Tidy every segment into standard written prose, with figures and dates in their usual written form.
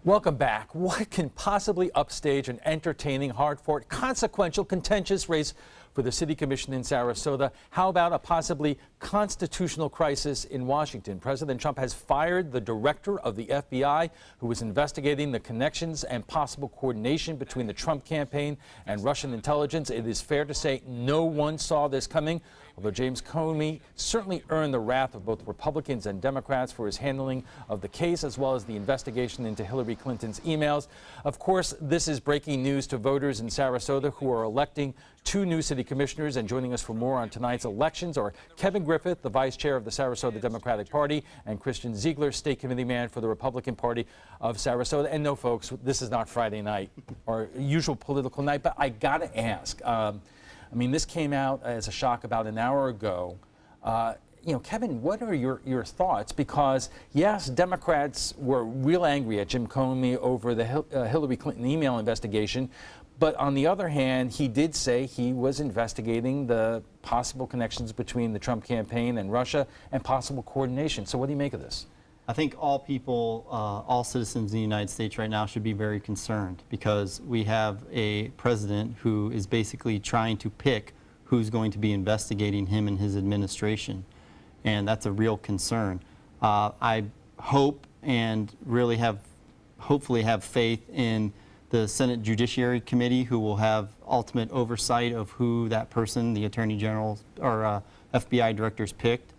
Welcome back. What can possibly upstage an entertaining, hard-fought, consequential, contentious race for the City Commission in Sarasota? How about a possibly constitutional crisis in Washington? President Trump has fired the director of the FBI who was investigating the connections and possible coordination between the Trump campaign and Russian intelligence. It is fair to say no one saw this coming, although James Comey certainly earned the wrath of both Republicans and Democrats for his handling of the case, as well as the investigation into Hillary Clinton's emails. Of course, this is breaking news to voters in Sarasota who are electing 2 new city commissioners. And joining us for more on tonight's elections are Kevin Griffith, the vice chair of the Sarasota Democratic Party, and Christian Ziegler, state committee man for the Republican Party of Sarasota. And no, folks, this is not Friday night or usual political night, but I got to ask. I mean, this came out as a shock about an hour ago. Kevin, what are your thoughts? Because, yes, Democrats were real angry at Jim Comey over the Hillary Clinton email investigation. But on the other hand, he did say he was investigating the possible connections between the Trump campaign and Russia and possible coordination. So what do you make of this? I think all people, all citizens in the United States right now should be very concerned, because we have a president who is basically trying to pick who's going to be investigating him and his administration. And that's a real concern. I hope and really hopefully have faith in the Senate Judiciary Committee, who will have ultimate oversight of who that person, the Attorney General or FBI directors, picked.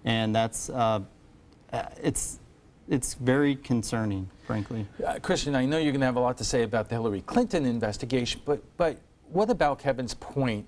And that's it's very concerning, frankly. Christian, I know you're going to have a lot to say about the Hillary Clinton investigation, but what about Kevin's point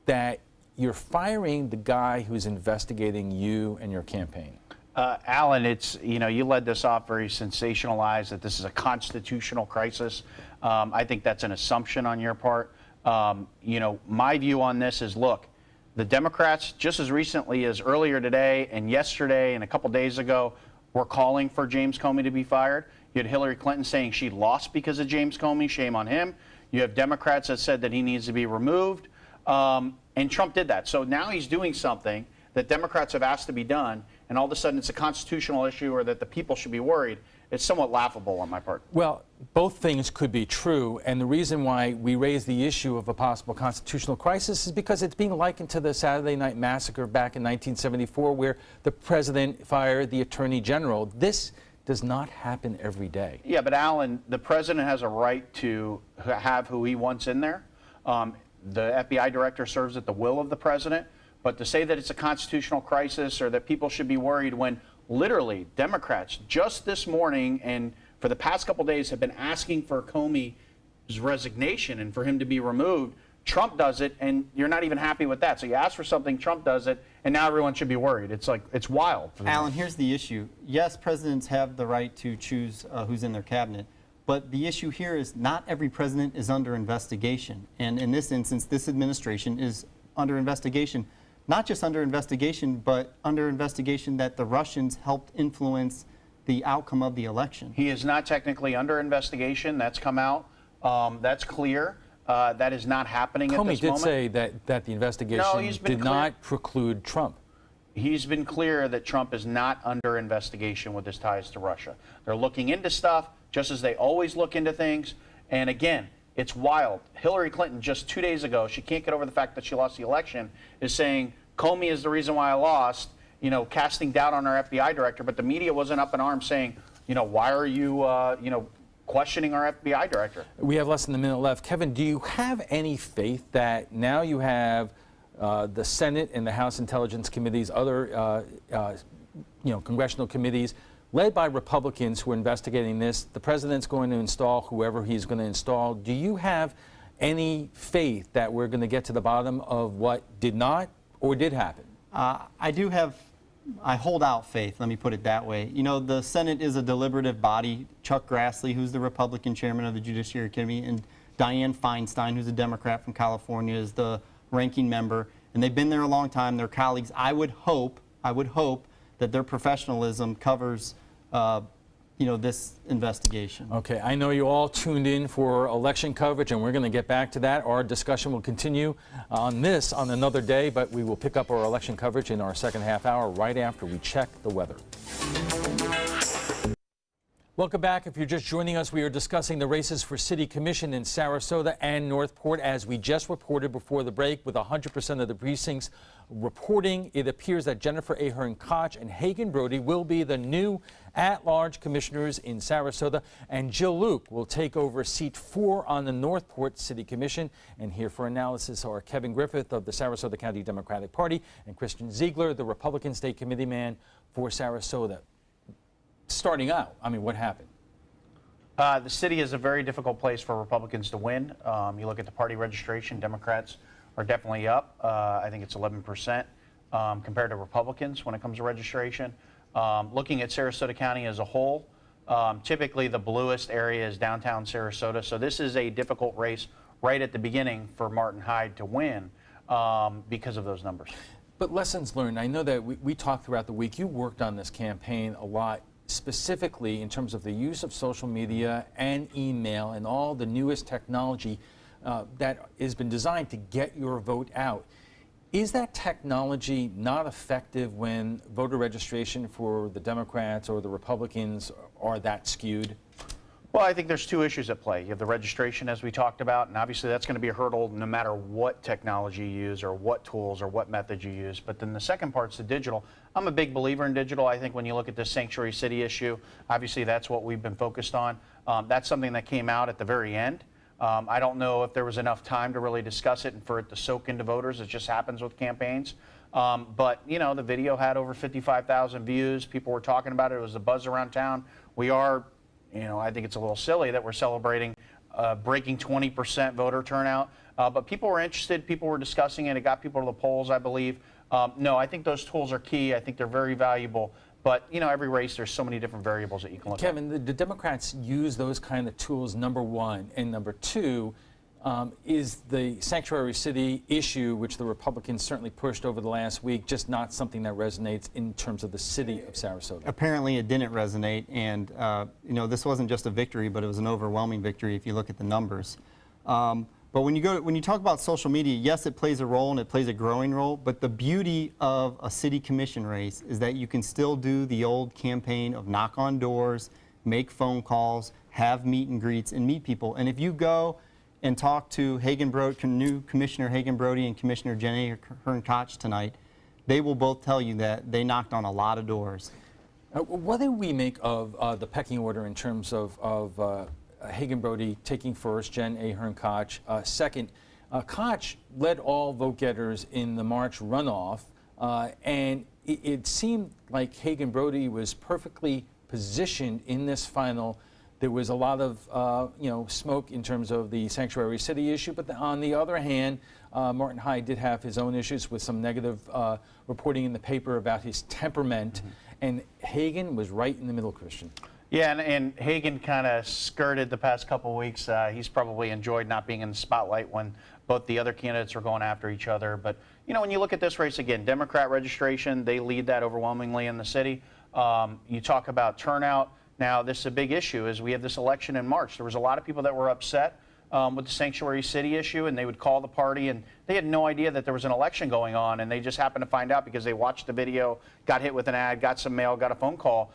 that you're firing the guy who's investigating you and your campaign? Alan, you led this off very sensationalized, that this is a constitutional crisis. I think that's an assumption on your part. My view on this is, look, the Democrats, just as recently as earlier today and yesterday and a couple days ago, were calling for James Comey to be fired. You had Hillary Clinton saying she lost because of James Comey. Shame on him. You have Democrats that said that he needs to be removed. And Trump did that. So now he's doing something that Democrats have asked to be done, and all of a sudden it's a constitutional issue, or that the people should be worried. It's somewhat laughable on my part. Well, both things could be true, and the reason why we raise the issue of a possible constitutional crisis is because it's being likened to the Saturday Night Massacre back in 1974, where the president fired the attorney general. This does not happen every day. Yeah, but Alan, the president has a right to have who he wants in there. The FBI director serves at the will of the president. But to say that it's a constitutional crisis or that people should be worried, when literally Democrats just this morning and for the past couple days have been asking for Comey's resignation and for him to be removed, Trump does it, and you're not even happy with that. So you ask for something, Trump does it, and now everyone should be worried. It's like, it's wild. Alan, here's the issue. Yes, presidents have the right to choose who's in their cabinet. But the issue here is not every president is under investigation. And in this instance, this administration is under investigation. Not just under investigation, but under investigation that the Russians helped influence the outcome of the election. He is not technically under investigation. That's come out. That's clear. That is not happening at this moment. Comey did say that the investigation did not preclude Trump. He's been clear that Trump is not under investigation with his ties to Russia. They're looking into stuff, just as they always look into things. And again, it's wild. Hillary Clinton, just 2 days ago, she can't get over the fact that she lost the election, is saying Comey is the reason why I lost, casting doubt on our FBI director. But the media wasn't up in arms saying, why are you, questioning our FBI director? We have less than a minute left. Kevin, do you have any faith that now you have the Senate and the House Intelligence Committees, other congressional committees, led by Republicans who are investigating this, the president's going to install whoever he's going to install? Do you have any faith that we're going to get to the bottom of what did not or did happen? I hold out faith, let me put it that way. The Senate is a deliberative body. Chuck Grassley, who's the Republican chairman of the Judiciary Committee, and Dianne Feinstein, who's a Democrat from California, is the ranking member. And they've been there a long time. They're colleagues. I would hope that their professionalism covers this investigation. Okay, I know you all tuned in for election coverage, and we're going to get back to that. Our discussion will continue on this on another day, but we will pick up our election coverage in our second half hour right after we check the weather. Welcome back. If you're just joining us, we are discussing the races for City Commission in Sarasota and Northport. As we just reported before the break, with 100% of the precincts reporting, it appears that Jennifer Ahern Koch and Hagen Brody will be the new at-large commissioners in Sarasota, and Jill Luke will take over seat 4 on the Northport City Commission. And here for analysis are Kevin Griffith of the Sarasota County Democratic Party and Christian Ziegler, the Republican State Committee man for Sarasota. Starting out, I mean, what happened? The city is a very difficult place for Republicans to win. You look at the party registration, Democrats are definitely up. I think it's 11% compared to Republicans when it comes to registration. Looking at Sarasota County as a whole, typically the bluest area is downtown Sarasota. So this is a difficult race right at the beginning for Martin Hyde to win because of those numbers. But lessons learned. I know that we talked throughout the week. You worked on this campaign a lot, specifically in terms of the use of social media and email and all the newest technology that has been designed to get your vote out. Is that technology not effective when voter registration for the Democrats or the Republicans are that skewed? Well, I think there's two issues at play. You have the registration, as we talked about, and obviously that's going to be a hurdle no matter what technology you use or what tools or what methods you use. But then the second part's the digital. I'm a big believer in digital. I think when you look at this sanctuary city issue, obviously that's what we've been focused on. That's something that came out at the very end. I don't know if there was enough time to really discuss it and for it to soak into voters. It just happens with campaigns. But, you know, the video had over 55,000 views. People were talking about it. It was a buzz around town. We are, you know, I think it's a little silly that we're celebrating breaking 20% voter turnout. But people were interested. People were discussing it. It got people to the polls, I believe. No, I think those tools are key. I think they're very valuable. But, you know, every race, there's so many different variables that you can look at. Kevin, the Democrats use those kind of tools, number one. And number two, is the sanctuary city issue, which the Republicans certainly pushed over the last week, just not something that resonates in terms of the city of Sarasota? Apparently it didn't resonate, and you know, this wasn't just a victory, but it was an overwhelming victory if you look at the numbers. But when you talk about social media, yes, it plays a role and it plays a growing role, but the beauty of a city commission race is that you can still do the old campaign of knock on doors, make phone calls, have meet and greets, and meet people. And if you go and talk to new Commissioner Hagen Brody and Commissioner Jenny Ahern Koch tonight, they will both tell you that they knocked on a lot of doors. What do we make of the pecking order in terms of Hagen Brody taking first, Jen Ahern Koch second? Koch led all vote-getters in the March runoff, and it seemed like Hagen Brody was perfectly positioned in this final. There was a lot of smoke in terms of the sanctuary city issue, but on the other hand, Martin Hyde did have his own issues with some negative reporting in the paper about his temperament, and Hagen was right in the middle, Christian. Yeah, and Hagen kind of skirted the past couple weeks. He's probably enjoyed not being in the spotlight when both the other candidates are going after each other. But, you know, when you look at this race again, Democrat registration, they lead that overwhelmingly in the city. You talk about turnout. Now, this is a big issue as we have this election in March. There was a lot of people that were upset with the sanctuary city issue, and they would call the party, and they had no idea that there was an election going on, and they just happened to find out because they watched the video, got hit with an ad, got some mail, got a phone call,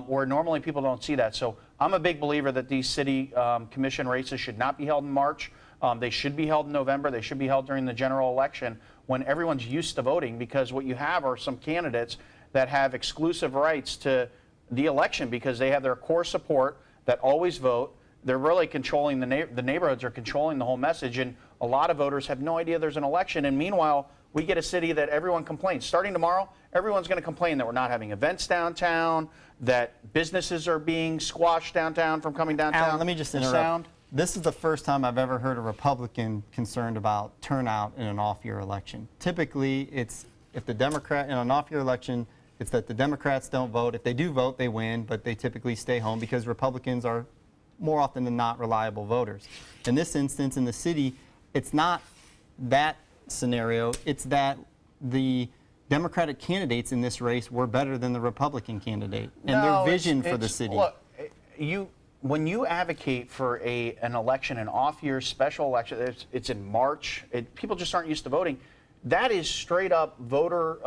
where normally people don't see that. So I'm a big believer that these city commission races should not be held in March. They should be held in November. They should be held during the general election when everyone's used to voting, because what you have are some candidates that have exclusive rights to the election because they have their core support that always vote. They're really controlling the neighborhoods, are controlling the whole message, and a lot of voters have no idea there's an election. And meanwhile, we get a city that everyone complains. Starting tomorrow, everyone's going to complain that we're not having events downtown, that businesses are being squashed downtown from coming downtown. Alan, let me just interrupt. This is the first time I've ever heard a Republican concerned about turnout in an off-year election. Typically, it's if the Democrat in an off-year election, it's that the Democrats don't vote. If they do vote, they win, but they typically stay home because Republicans are more often than not reliable voters. In this instance, in the city, it's not that scenario. It's that the Democratic candidates in this race were better than the Republican candidate and their vision for the city. Look, when you advocate for an election, an off-year special election, it's in March. People just aren't used to voting. that is straight up voter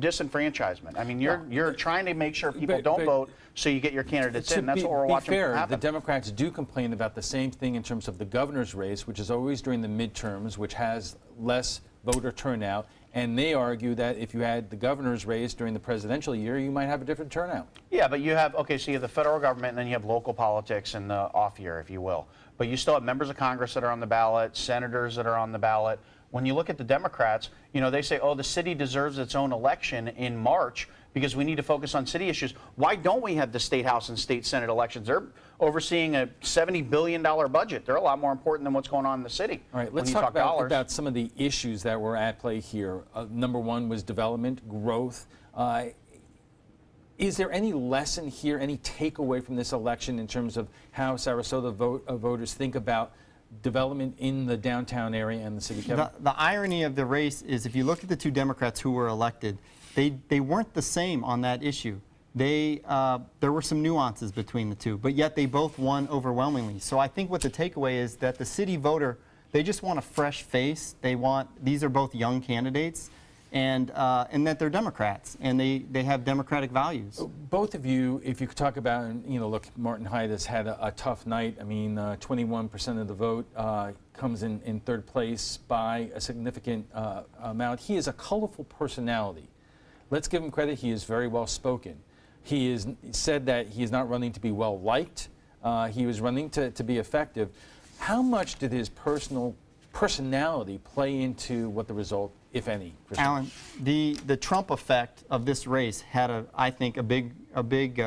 disenfranchisement. I mean, you're trying to make sure people don't vote so you get your candidates in. That's what we're watching happen. The Democrats do complain about the same thing in terms of the governor's race, which is always during the midterms, which has less voter turnout. And they argue that if you had the governor's race during the presidential year, you might have a different turnout. Yeah, but you have, okay, so you have the federal government and then you have local politics in the off year, if you will. But you still have members of Congress that are on the ballot, senators that are on the ballot. When you look at the Democrats, you know, they say, oh, the city deserves its own election in March because we need to focus on city issues. Why don't we have the state house and state senate elections? They're overseeing a $70 billion budget. They're a lot more important than what's going on in the city. All right, let's talk about some of the issues that were at play here. Number one was development, growth. Is there any lesson here, any takeaway from this election in terms of how Sarasota voters think about development in the downtown area and the city? Kevin? The irony of the race is if you look at the two Democrats who were elected, they weren't the same on that issue. There were some nuances between the two, but yet they both won overwhelmingly. So I think what the takeaway is that the city voter, they just want a fresh face. These are both young candidates, and that they're Democrats, and they have democratic values. Both of you, if you could talk about, you know, look, Martin Hyde has had a tough night. I mean, 21% of the vote comes in third place by a significant amount. He is a colorful personality. Let's give him credit. He is very well spoken. He has said that he is not running to be well liked. He was running to be effective. How much did his personality play into what the result, if any? Alan, the Trump effect of this race had, I think, a big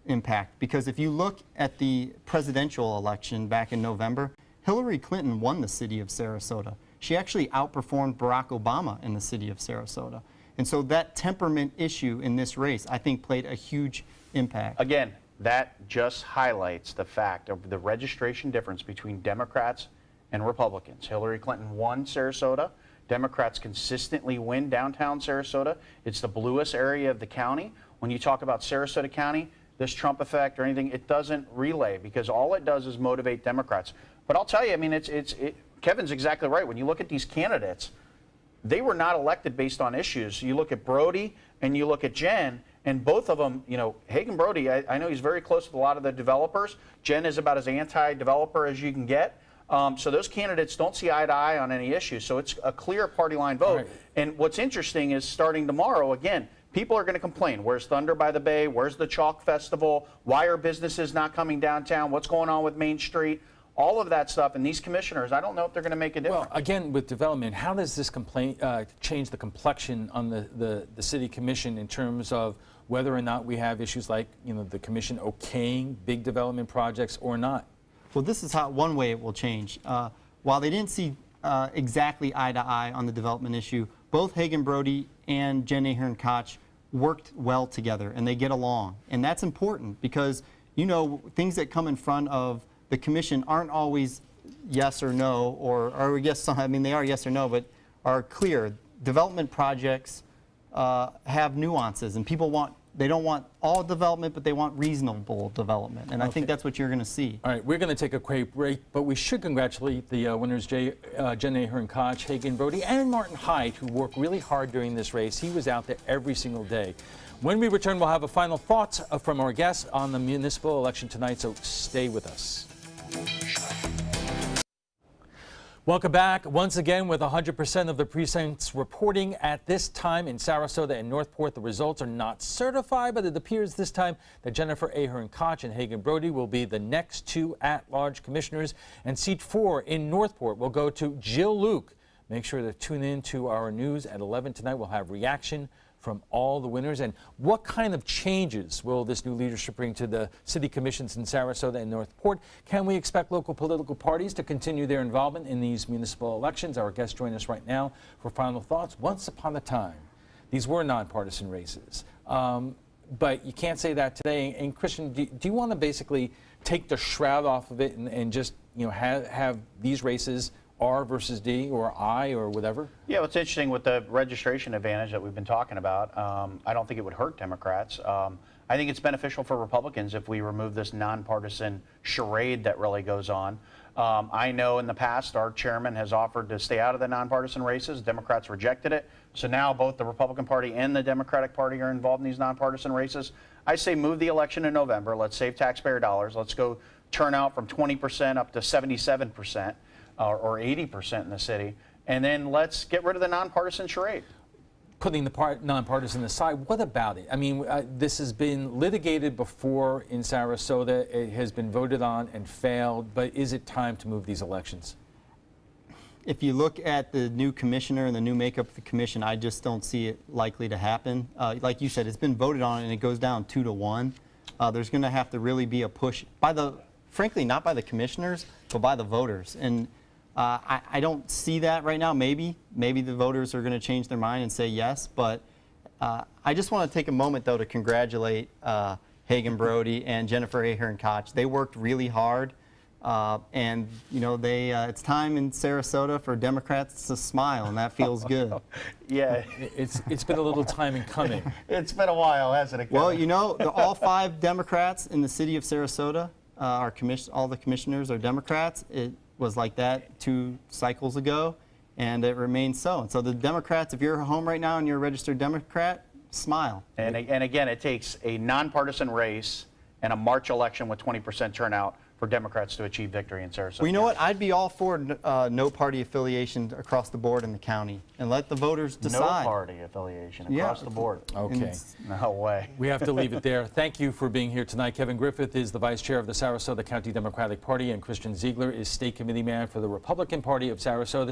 impact, because if you look at the presidential election back in November, Hillary Clinton won the city of Sarasota. She actually outperformed Barack Obama in the city of Sarasota. And so that temperament issue in this race, I think, played a huge impact. Again, that just highlights the fact of the registration difference between Democrats and Republicans. Hillary Clinton won Sarasota. Democrats consistently win downtown Sarasota. It's the bluest area of the county. When you talk about Sarasota County, this Trump effect or anything, it doesn't relay, because all it does is motivate Democrats. But I'll tell you, I mean, Kevin's exactly right. When you look at these candidates, they were not elected based on issues. You look at Brody and you look at Jen, and both of them, you know, Hagen Brody, I know he's very close with a lot of the developers. Jen is about as anti-developer as you can get. So those candidates don't see eye to eye on any issues. So it's a clear party line vote. Right. And what's interesting is starting tomorrow, again, people are going to complain. Where's Thunder by the Bay? Where's the Chalk Festival? Why are businesses not coming downtown? What's going on with Main Street? All of that stuff, and these commissioners, I don't know if they're going to make a difference. Well, again, with development, how does this change the complexion on the city commission in terms of whether or not we have issues like, you know, the commission okaying big development projects or not? Well, this is one way it will change. While they didn't see exactly eye to eye on the development issue, both Hagen Brody and Jen Ahern Koch worked well together, and they get along. And that's important because, you know, things that come in front of the commission aren't always yes or no, or yes, I mean, they are yes or no, but are clear. Development projects have nuances, and they don't want all development, but they want reasonable development. And I think that's what you're going to see. All right, we're going to take a quick break, but we should congratulate the winners, Jen Ahern Koch, Hagen Brody, and Martin Hyde, who worked really hard during this race. He was out there every single day. When we return, we'll have a final thoughts from our guests on the municipal election tonight, so stay with us. Welcome back. Once again, with 100% of the precincts reporting at this time in Sarasota and Northport, the results are not certified, but it appears this time that Jennifer Ahern Koch and Hagen Brody will be the next two at-large commissioners, and seat 4 in Northport will go to Jill Luke. Make sure to tune in to our news at 11 tonight. We'll have reaction from all the winners. And what kind of changes will this new leadership bring to the city commissions in Sarasota and Northport? Can we expect local political parties to continue their involvement in these municipal elections? Our guests join us right now for final thoughts. Once upon a time, these were nonpartisan races. But you can't say that today. And Christian, do you want to basically take the shroud off of it and just, you know, have these races R versus D or I or whatever? Yeah, what's interesting with the registration advantage that we've been talking about, I don't think it would hurt Democrats. I think it's beneficial for Republicans if we remove this nonpartisan charade that really goes on. I know in the past our chairman has offered to stay out of the nonpartisan races. Democrats rejected it. So now both the Republican Party and the Democratic Party are involved in these nonpartisan races. I say move the election in November. Let's save taxpayer dollars. Let's go turn out from 20% up to 77% or 80% in the city. And then let's get rid of the nonpartisan charade. Putting the nonpartisan aside, what about it? I mean, this has been litigated before in Sarasota. It has been voted on and failed, but is it time to move these elections? If you look at the new commissioner and the new makeup of the commission, I just don't see it likely to happen. Like you said, it's been voted on and it goes down 2-1. There's going to have to really be a push by frankly, not by the commissioners, but by the voters. And I don't see that right now. Maybe the voters are going to change their mind and say yes. But I just want to take a moment, though, to congratulate Hagen Brody and Jennifer Ahern-Koch. They worked really hard. And, you know, it's time in Sarasota for Democrats to smile, and that feels good. Yeah. It's been a little time in coming. It's been a while, hasn't it? Well, you know, all 5 Democrats in the city of Sarasota, all the commissioners are Democrats. It was like that 2 cycles ago, and it remains so. And so the Democrats, if you're at home right now and you're a registered Democrat, smile. And again, it takes a nonpartisan race and a March election with 20% turnout for Democrats to achieve victory in Sarasota. Well, you know what? I'd be all for no party affiliation across the board in the county, and let the voters decide. No party affiliation across the board. Okay. No way. We have to leave it there. Thank you for being here tonight. Kevin Griffith is the vice chair of the Sarasota County Democratic Party, and Christian Ziegler is state committee man for the Republican Party of Sarasota.